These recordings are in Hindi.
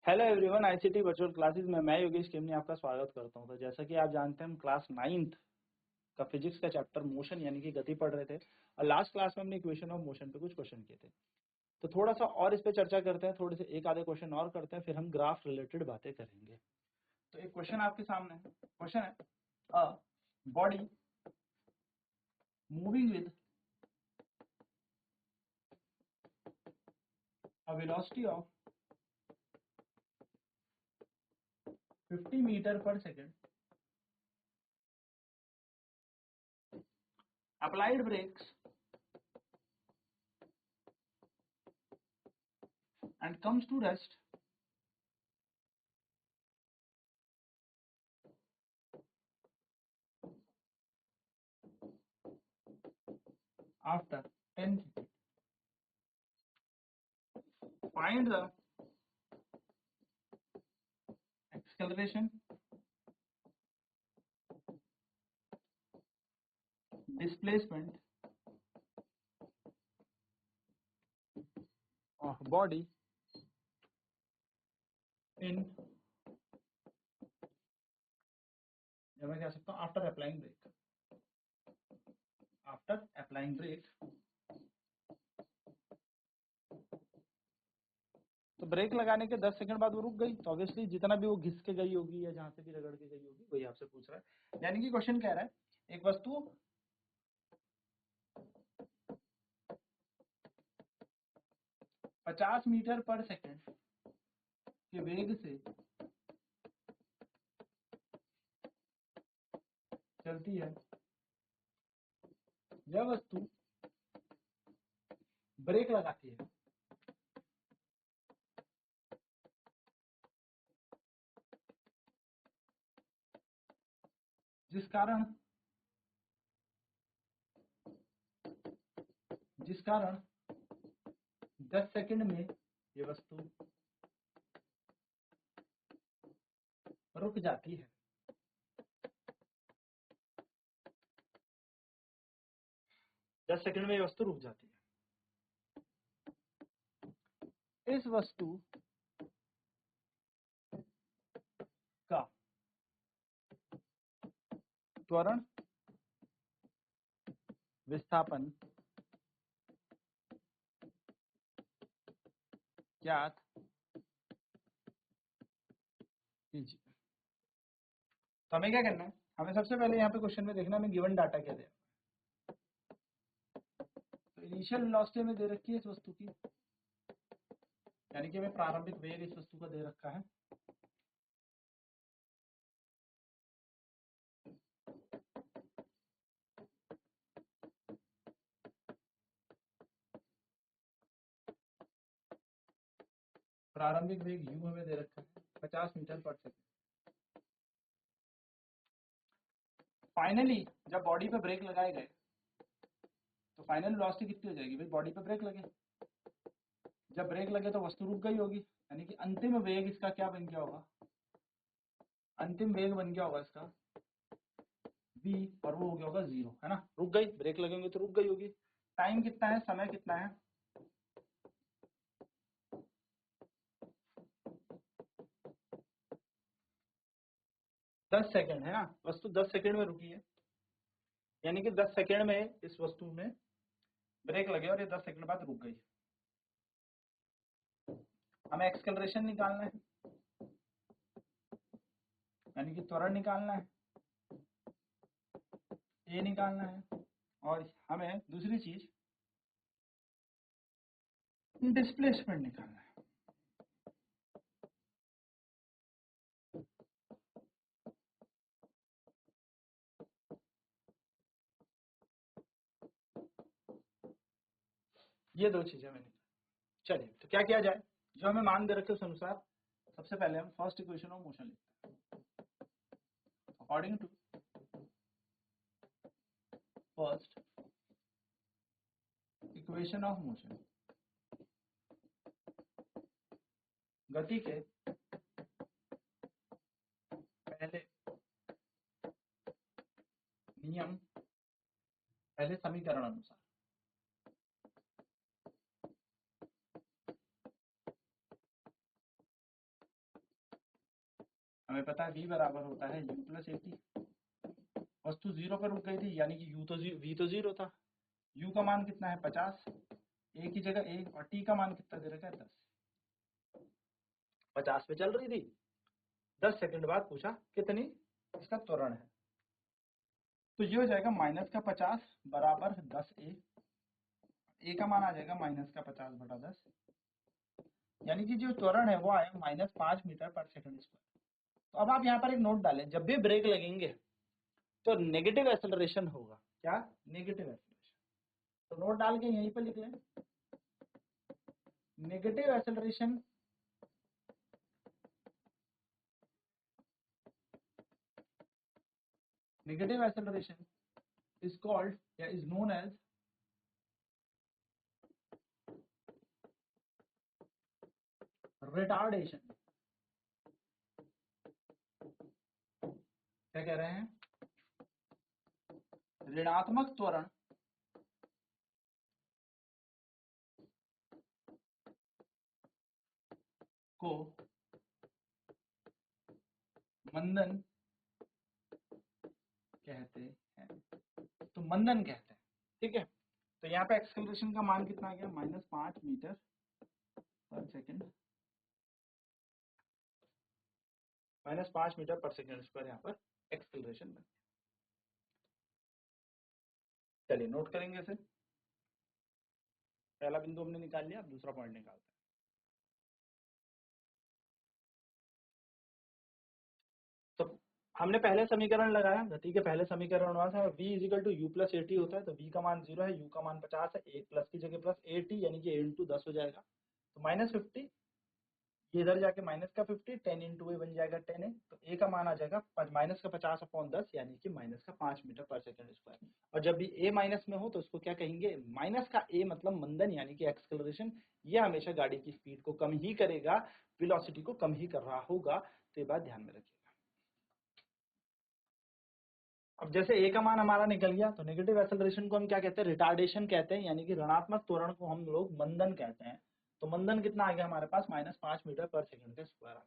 Hello everyone, ICT virtual classes में मैं योगेश केमनी आपका स्वागत करता हूं। तो जैसा कि आप जानते हैं, हम क्लास 9th का फिजिक्स का चैप्टर मोशन यानी कि गति पढ़ रहे थे और लास्ट क्लास में हमने इक्वेशन ऑफ मोशन पे कुछ क्वेश्चन किए थे। तो थोड़ा सा और इस पे चर्चा करते हैं, थोड़े से एक आधे क्वेश्चन और करते हैं, फिर हम ग्राफ रिलेटेड बातें करेंगे। तो एक क्वेश्चन आपके सामने है। क्वेश्चन है a body moving with a velocity of 50 metre पर second applied brakes and comes to rest after 10 feet. Find the acceleration, displacement of body in, या मैं कह सकता हूँ after applying brake. After applying brake, तो ब्रेक लगाने के 10 सेकंड बाद वो रुक गई, तो ऑब्वियसली जितना भी वो घिस के गई होगी या जहां से भी रगड़ के गई होगी वही आपसे पूछ रहा है। यानी कि क्वेश्चन कह रहा है एक वस्तु 50 मीटर पर सेकेंड के वेग से चलती है। यह वस्तु ब्रेक लगाती है जिस कारण 10 सेकंड में ये वस्तु रुक जाती है। 10 सेकंड में ये वस्तु रुक जाती है। इस वस्तु का त्वरण विस्थापन ज्ञात कीजिए। तो हमें क्या करना है, हमें सबसे पहले यहाँ पे क्वेश्चन में देखना हमें गिवन डाटा क्या दिया। तो इनिशियल वेलोसिटी में दे रखी है इस वस्तु की, यानी कि हमें प्रारंभिक वेग इस वस्तु का दे रखा है। प्रारंभिक वेग u हमें दे रखा है 50 मीटर पर सेकेंड। फाइनली जब बॉडी पे ब्रेक लगाए गए तो फाइनल वेलोसिटी कितनी हो जाएगी भाई, बॉडी पे ब्रेक लगे, जब ब्रेक लगे तो वस्तु रुक गई होगी, यानी कि अंतिम वेग इसका क्या बन गया होगा, अंतिम वेग बन गया होगा इसका v, और वो हो गया होगा 0, है ना। रुक गई, ब्रेक लगेंगे तो रुक गई होगी। टाइम कितना है, समय कितना है, 10 सेकंड है ना। वस्तु 10 सेकंड में रुकी है, यानी कि 10 सेकंड में इस वस्तु में ब्रेक लगे और ये 10 सेकंड बाद रुक गई। हमें एक्सेलरेशन निकालना है, यानी कि त्वरण निकालना है, ए निकालना है, और हमें दूसरी चीज डिस्प्लेसमेंट निकालना है। ये दो चीजें मैंने, चलिए तो क्या किया जाए, जो हमें मान दे रखे उस अनुसार सबसे पहले हम फर्स्ट इक्वेशन ऑफ मोशन लिखते हैं। According to first equation of motion, गति के पहले नियम, पहले समीकरण अनुसार हमें पता है v बराबर होता है u प्लस ए टी। वस्तु 0 पर रुक गई थी, यानी कि v तो 0 था। u का मान कितना है 50, a की जगह a, और t का मान कितना दे रखा है 10। 50 पे चल रही थी, 10 सेकंड बाद पूछा कितनी इसका त्वरण है। तो ये हो जाएगा -50 बराबर 10a, a का मान आ जाएगा -50/10, यानी कि जो त्वरण है वो आएगा -5 मीटर पर सेकंड स्क्वायर। तो अब आप यहाँ पर एक नोट डालें, जब भी ब्रेक लगेंगे तो नेगेटिव एक्सेलरेशन होगा। क्या? Negative acceleration. तो नोट डाल के यहीं पर लिख लें, नेगेटिव एक्सेलरेशन is called या is known as retardation। क्या कह रहे हैं? ऋणात्मक त्वरण को मंदन कहते हैं। तो मंदन कहते हैं, ठीक है। तो यहाँ पे एक्सेलरेशन का मान कितना आ गया? -5 मीटर पर सेकंड, -5 मीटर पर सेकंड स्क्वायर यहाँ पर एक्सेलरेशन बन। चलिए नोट करेंगे इसे। पहला बिंदु हमने निकाल लिया, अब दूसरा पॉइंट निकालते हैं। तो हमने पहले समीकरण लगाया, गति के पहले समीकरण हुआ था v = u plus A T होता है। तो v का मान 0 है, u का मान 50 है, 1 प्लस की जगह प्लस ए टी यानी कि a × 10 हो जाएगा। तो -50, ये इधर जाके -50, 10 × a बन जाएगा 10a। तो a का मान आ जाएगा -50/10 यानी कि -5 मीटर पर सेकंड स्क्वायर। और जब भी a माइनस में हो तो उसको क्या कहेंगे? माइनस का a मतलब मंदन यानी कि एक्सेलरेशन। ये हमेशा गाड़ी की स्पीड को कम ही करेगा, वेलोसिटी को कम ही कर रहा होगा। तो ये बात ध्यान में रखिएगा। अब जैसे a का मान हमारा निकल गया, तो नेगेटिव एक्सेलरेशन को हम क्या कहते हैं? रिटार्डेशन कहते हैं, यानी कि ऋणात्मक त्वरण को हम लोग मंदन कहते हैं। तो मंदन कितना आ गया हमारे पास? -5 मीटर पर सेकंड का स्क्वायर।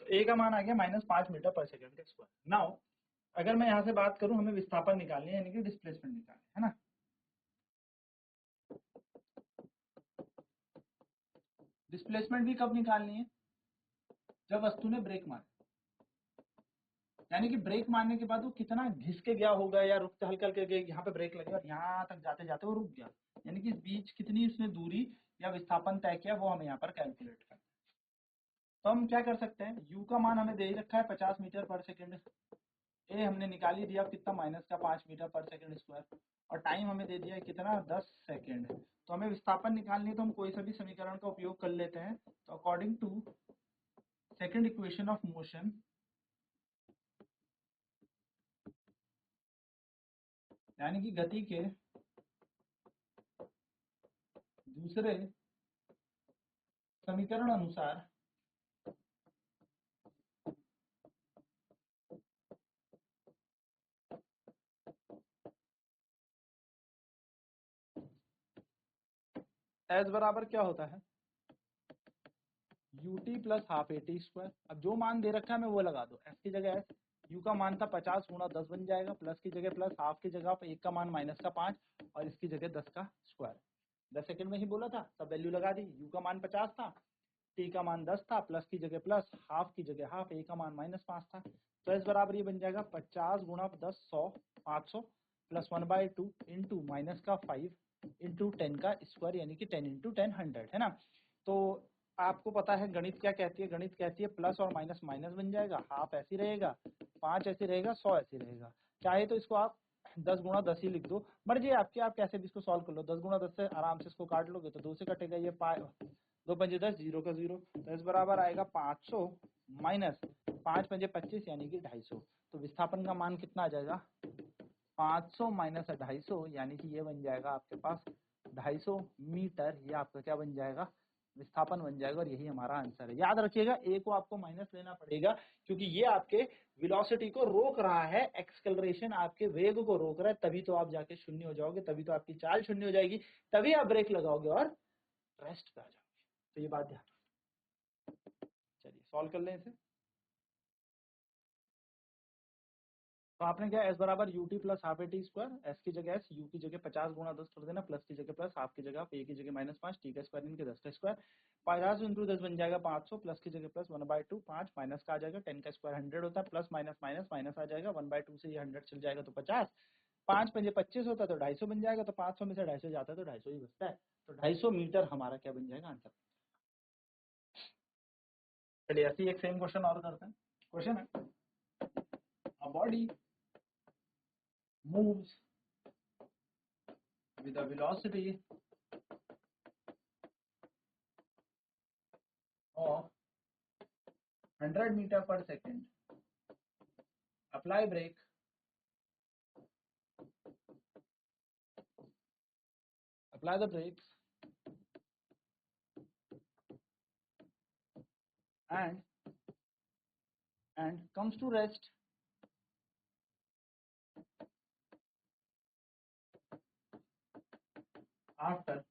तो a का मान आ गया -5 मीटर पर सेकंड का स्क्वायर। नाउ अगर मैं यहाँ से बात करूं, हमें विस्थापन निकालनी है, यानी कि डिस्प्लेसमेंट निकालनी है ना। डिस्प्लेसमेंट भी कब निकालनी है? जब वस्तु ने ब्रेक मारा, यानी कि ब्रेक मारने के बाद वो कितना घिस के गया होगा या रुक हल्का हल्का गया, यहाँ पे ब्रेक लगे और यहाँ तक जाते जाते वो रुक गया, यानी कि इस बीच कितनी उसने दूरी या विस्थापन तय किया, वो हमें यहाँ पर कैलकुलेट करना है। तो हम क्या कर सकते हैं? u का मान हमें दे ही रखा है 50 मीटर पर सेकेंड, ए हमने निकाल ही दिया कितना? -5 मीटर पर सेकेंड स्क्वायर, और टाइम हमें दे दिया है कितना? 10 सेकेंड। तो हमें विस्थापन निकालनी है, तो हम कोई सा भी समीकरण का उपयोग कर लेते हैं। तो according to second equation of motion, यानी कि गति के दूसरे समीकरण अनुसार S बराबर क्या होता है? ut plus half A T square. अब जो मान दे रखा है मैं वो लगा दो, s की जगह s, u का मान था 50 × 10 बन जाएगा, प्लस की जगह प्लस, हाफ की जगह 1 का मान -5 और इसकी जगह 10 का स्क्वायर। 10 सेकंड में ही बोला था, सब वैल्यू लगा दी। u का मान 50 था, t का मान 10 था, प्लस की जगह प्लस, हाफ की जगह हाफ, a का मान -5 था। तो s बराबर ये बन जाएगा 50 × 10 100 500 प्लस 1/2 इंटू -5 इंटू 10 का स्क्वायर, यानी कि 10 × 10 100 है ना। तो आपको पता है गणित क्या कहती है? गणित कहती है प्लस और माइनस माइनस बन जाएगा, हाफ ऐसे रहेगा, 5 ऐसे रहेगा, 100 ऐसे रहेगा। चाहे तो इसको आप 10 × 10 ही लिख दो, मर्जी आपकी, आप कैसे भी इसको सॉल्व कर लो। 10 × 10 से आराम से इसको काट लोगे तो 2 से कटेगा, ये 2 पंजे 10, 0 का 0। तो इस बराबर आएगा 500 माइनस 5 पंजे 25 यानी कि 250। तो विस्थापन का मान कितना आ जाएगा? 500 माइनस 250 यानी कि ये बन जाएगा आपके पास 250 मीटर। ये आपका क्या बन जाएगा? विस्थापन बन जाएगा, और यही हमारा आंसर है। याद रखिएगा ए को आपको माइनस लेना पड़ेगा, क्योंकि ये आपके वेलोसिटी को रोक रहा है, एक्सेलरेशन आपके वेग को रोक रहा है, तभी तो आप जाके शून्य हो जाओगे, तभी तो आपकी चाल शून्य हो जाएगी, तभी आप ब्रेक लगाओगे और रेस्ट पे आ जाओगे। तो ये बात ध्यान, चलिए सॉल्व कर लें इसे। तो आपने क्या एस बराबर U T plus half A T square, S की जगह एस, यू की जगह 50 गुणा 10 कर देना, प्लस की जगह प्लस, हाफ की जगह ए की जगह -5, टी का स्क्वायर इनके 10 का स्क्वायर, 50 इंटू 10 बन जाएगा 500, प्लस की जगह प्लस 1/2, 5 माइनस का आ जाएगा, 10 का स्क्वायर 100 होता है, प्लस माइनस माइनस माइनस आ जाएगा, 1/2 से ये 100 चल जाएगा तो 50, 5 पंजे 25 होता है तो 250 बन जाएगा, तो 500 में से 250 जाता है तो 250 ही बचता है, तो 250 मीटर हमारा क्या बन जाएगा आंसर। चलिए ऐसे एक सेम क्वेश्चन और करते हैं। क्वेश्चन है a body moves with a velocity of 100 meter per second. Apply brake apply the brakes and comes to rest after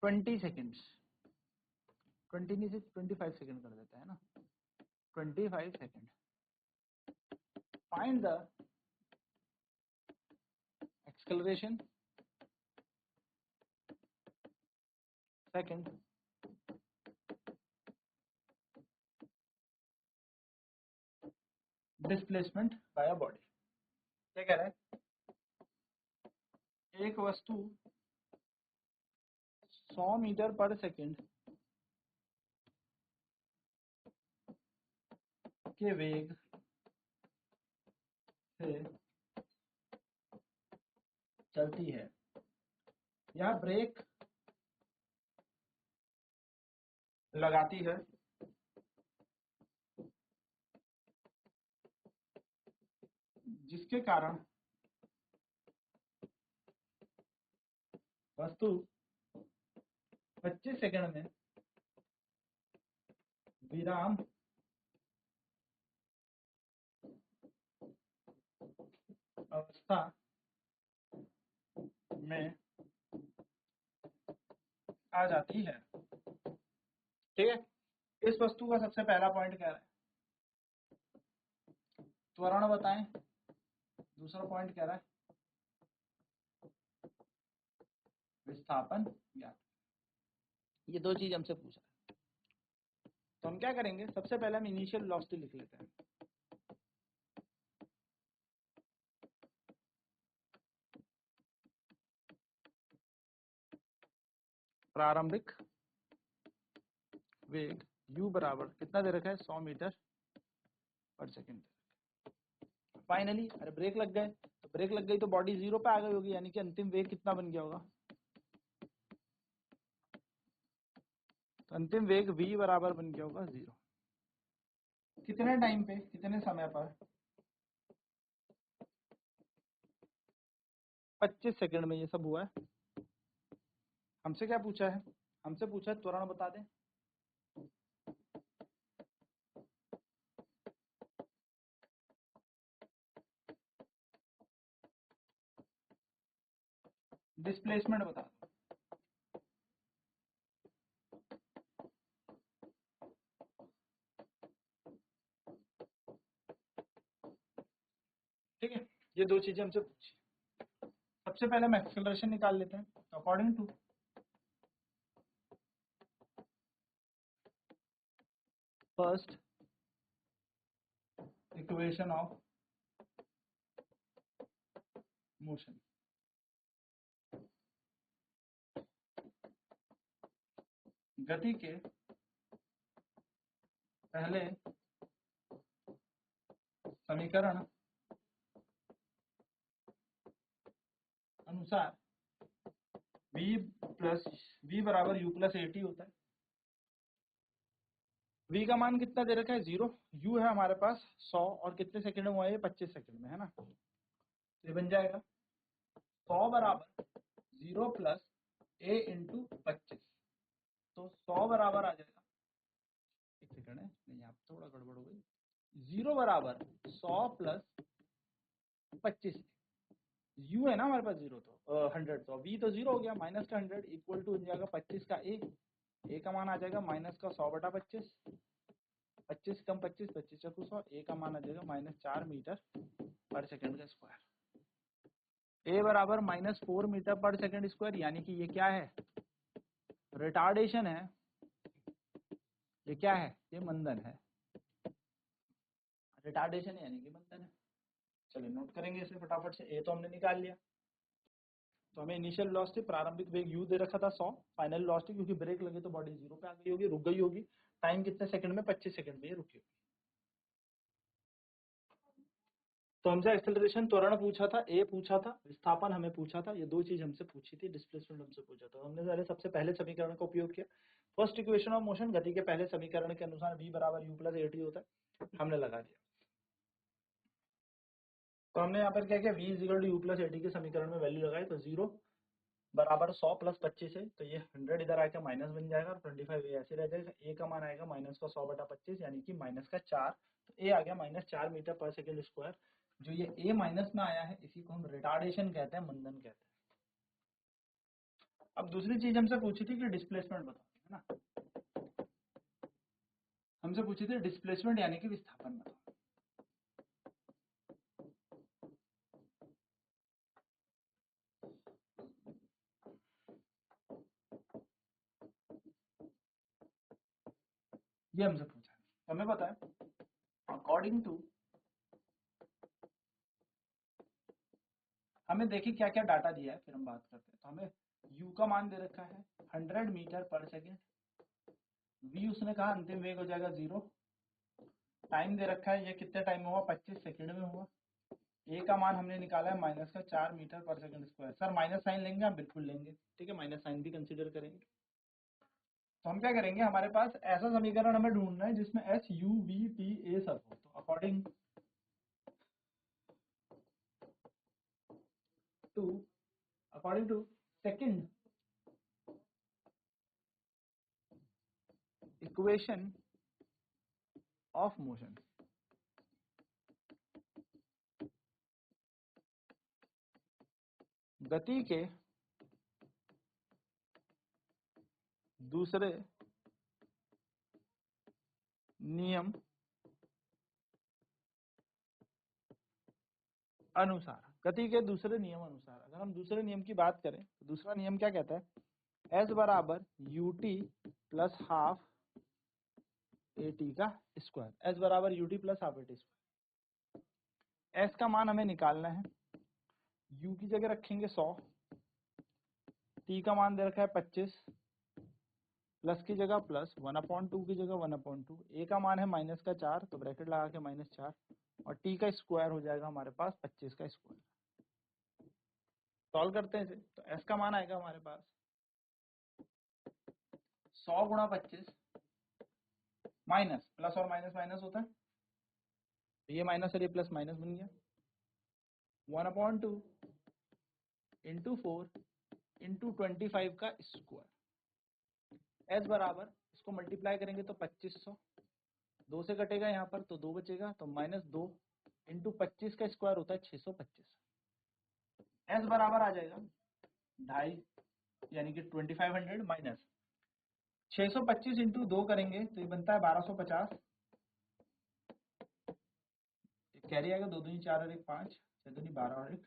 20 seconds, 20 नहीं से 25 सेकंड कर देता है ना, 25 second. Find the acceleration, second, displacement bye a body. क्या कह रहा है, एक वस्तु 100 मीटर पर सेकंड के वेग से चलती है, यह ब्रेक लगाती है जिसके कारण वस्तु 25 सेकंड में विराम अवस्था में आ जाती है। ठीक है, इस वस्तु का सबसे पहला पॉइंट क्या है, त्वरण बताएं। दूसरा पॉइंट कह रहा है विस्थापन ज्ञात। ये दो चीज हमसे पूछा है, तो हम क्या करेंगे, सबसे पहले हम इनिशियल वेलोसिटी लिख लेते हैं। प्रारंभिक वेग u बराबर कितना दे रखा है, 100 मीटर पर सेकंड। फाइनली अरे ब्रेक लग गए, तो ब्रेक लग गई तो बॉडी 0 पे आ गई होगी, यानी कि अंतिम वेग कितना बन गया होगा, तो अंतिम वेग v बराबर बन गया होगा 0। कितने टाइम पे, कितने समय पर, 25 सेकंड में ये सब हुआ है। हमसे क्या पूछा है, हमसे पूछा है त्वरण बता दें। डिस्प्लेसमेंट बता दो। ठीक है, ये दो चीजें हमसे पूछी। सबसे पहले हम एक्सेलरेशन निकाल लेते हैं। According to first equation of motion, गति के पहले समीकरण अनुसार v बराबर u प्लस ए टी होता है। v का मान कितना दे रखा है, 0, u है हमारे पास 100 और कितने सेकंड में हुआ है, 25 सेकंड में है ना, तो ये बन जाएगा 100 बराबर 0 प्लस a इंटू 25, तो 100 बराबर आ जाएगा, एक सेकंड है, नहीं यहाँ थोड़ा गड़बड़ हो गई, 0 बराबर 100 प्लस 25, u है ना हमारे पास 0 तो 100, तो v तो 0 हो गया, माइनस का 100 इक्वल टू बन जाएगा 25 का a का मान आ जाएगा माइनस का 100/25, 25 कम 25, 25 चौको 100, ए का मान आ जाएगा -4 मीटर पर सेकंड का स्क्वायर। ए बराबर -4 मीटर पर सेकंड स्क्वायर, यानी कि ये क्या है, रिटार्डेशन है। ये क्या है, ये मंदन है। रिटार्डेशन यानी कि मंदन है। चलिए नोट करेंगे इसे फटाफट से। ए तो हमने निकाल लिया। तो हमें इनिशियल वेलोसिटी, प्रारंभिक वेग u दे रखा था 100, फाइनल वेलोसिटी क्योंकि ब्रेक लगे तो बॉडी 0 पे आ गई होगी, रुक गई होगी। टाइम कितने सेकंड में, 25 सेकंड में ये रुकी होगी। तो हमसे एक्सेलरेशन त्वरण पूछा था, ए पूछा था, विस्थापन हमें पूछा था, ये दो चीज हमसे पूछी थी। डिस्प्लेसमेंट हमसे पूछा था। हमने सारे सबसे पहले समीकरण का उपयोग किया। फर्स्ट इक्वेशन ऑफ मोशन, गति के पहले समीकरण के अनुसार v बराबर u प्लस at होता है, हमने लगा दिया। तो हमने यहाँ पर क्या किया, v equal to u plus at के समीकरण में वैल्यू लगाई। तो 0 बराबर 100 प्लस 25 है, तो ये 100 इधर आके माइनस बन जाएगा और 25 ये ऐसे रह जाएगा। ए का मान आएगा माइनस का 100 बटा 25 यानी कि -4। तो ए आ गया -4 मीटर पर सेकंड स्क्वायर। जो ये ए माइनस में आया है इसी को हम रिटार्डेशन कहते हैं, मंदन कहते हैं। अब दूसरी चीज हमसे पूछी थी कि डिस्प्लेसमेंट बताओ, है ना। हमसे पूछी थी डिस्प्लेसमेंट यानी कि विस्थापन बताओ। ये हमसे पूछा है। तो हमें पता है अकॉर्डिंग टू, हमें देखिए क्या क्या डाटा दिया है फिर हम बात करते हैं। तो हमें u का मान दे रखा है 100 मीटर पर सेकेंड, v उसने कहा अंतिम वेग हो जाएगा 0, टाइम दे रखा है ये कितने टाइम में हुआ, 25 सेकंड में हुआ। ए का मान हमने निकाला है -4 मीटर पर second square. Sir minus sine लेंगे, हम बिल्कुल लेंगे, ठीक है, माइनस साइन भी कंसीडर करेंगे। तो हम क्या करेंगे, हमारे पास ऐसा समीकरण हमें ढूंढना है जिसमें s u v t a सब हो। तो according to second equation of motion, गति के दूसरे नियम अनुसार, गति के दूसरे नियम अनुसार अगर हम दूसरे नियम की बात करें तो दूसरा नियम क्या कहता है, S बराबर ut प्लस हाफ at का स्क्वायर। S बराबर ut plus half at square. S का मान हमें निकालना है, u की जगह रखेंगे 100, t का मान दे रखा है 25, प्लस की जगह प्लस, 1/2 की जगह 1/2, a का मान है -4 तो ब्रैकेट लगा के -4, और t का स्क्वायर हो जाएगा हमारे पास 25 का स्क्वायर। सॉल्व करते हैं इसे। तो s का मान आएगा हमारे पास 100 गुणा 25 माइनस, प्लस और माइनस माइनस होता है, तो ये माइनस और ये प्लस माइनस बन गया, 1/2 इंटू 4 इंटू 25 का स्क्वायर। एस बराबर, इसको मल्टीप्लाई करेंगे तो 2500, 2 से कटेगा यहाँ पर तो 2 बचेगा, तो -2 इंटू 25 का स्क्वायर होता है 625। एस बराबर आ जाएगा 2.5 यानी कि 2500 माइनस 625 इंटू 2 करेंगे तो ये बनता है 1250, कैरी आएगा 2 दूनी 4 और 1 5, 6 दूनी 12 और 1,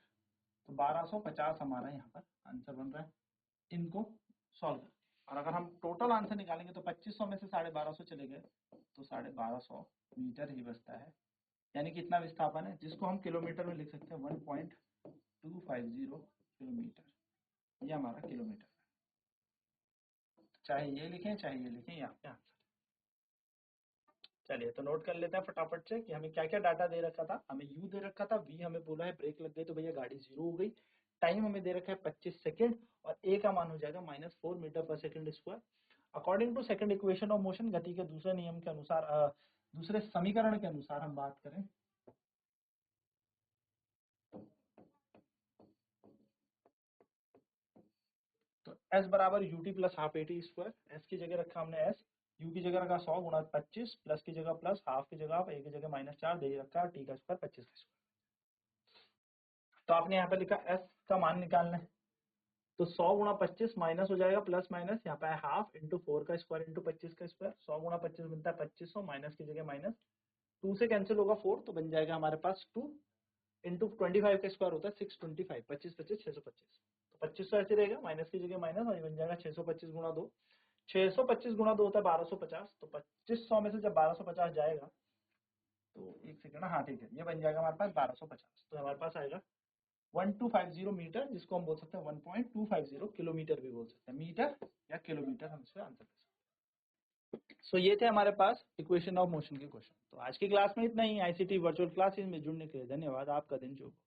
तो 1250 हमारा यहाँ पर आंसर बन रहा है। इनको सॉल्व कर, और अगर हम टोटल आंसर निकालेंगे तो 2500 में से 1250 चले गए तो 1250 मीटर ही बचता है, यानी कि इतना विस्थापन है, जिसको हम किलोमीटर में लिख सकते हैं 1.250 किलोमीटर। ये हमारा किलोमीटर है, चाहे ये लिखें चाहे ये लिखें, ये आपके आंसर। चलिए तो नोट कर लेते हैं फटाफट से कि हमें क्या क्या डाटा दे रखा था। हमें यू दे रखा था, वी हमें बोला है ब्रेक लग गई तो भैया गाड़ी 0 हो गई, टाइम हमें दे रखा है 25 सेकंड, और ए का मान हो जाएगा -4 मीटर पर second square. According to second equation of motion, गति के दूसरे नियम के अनुसार, दूसरे समीकरण के अनुसार हम बात करें तो S बराबर ut plus half at square. S की जगह रखा हमने S, u की जगह रखा 100 गुणा 25, प्लस की जगह प्लस, हाफ की जगह हाफ, a की जगह -4 दे रखा, t का स्क्वायर 25 का स्क्वायर। तो आपने यहाँ पे लिखा S का मान निकालना है, तो 100 गुणा 25 माइनस हो जाएगा प्लस माइनस, यहाँ पे है हाफ इंटू 4 का स्क्वायर इंटू 25 का स्क्वायर। 100 गुणा 25 बनता है 2500, माइनस की जगह माइनस, 2 से कैंसिल होगा 4, तो बन जाएगा हमारे पास 2 इंटू 25 का स्क्वायर होता है 625, 25 25 625, तो 2500 ऐसे रहेगा, माइनस की जगह माइनस, और ये बन जाएगा 625 गुणा 2। 625 गुणा 2 होता है 1250, तो 2500 में से जब 1250 जाएगा तो एक सेकंड, हाँ ठीक है, ये बन जाएगा हमारे पास 1250, तो हमारे पास आएगा 1250 मीटर, जिसको हम बोल सकते हैं 1250 किलोमीटर भी बोल सकते हैं, मीटर या किलोमीटर हम इसका आंसर दे सकते हैं। सो ये थे हमारे पास इक्वेशन ऑफ मोशन के क्वेश्चन। तो आज की क्लास में इतना ही। आईसीटी वर्चुअल क्लासेस में जुड़ने के लिए धन्यवाद। आपका दिन शुभ हो।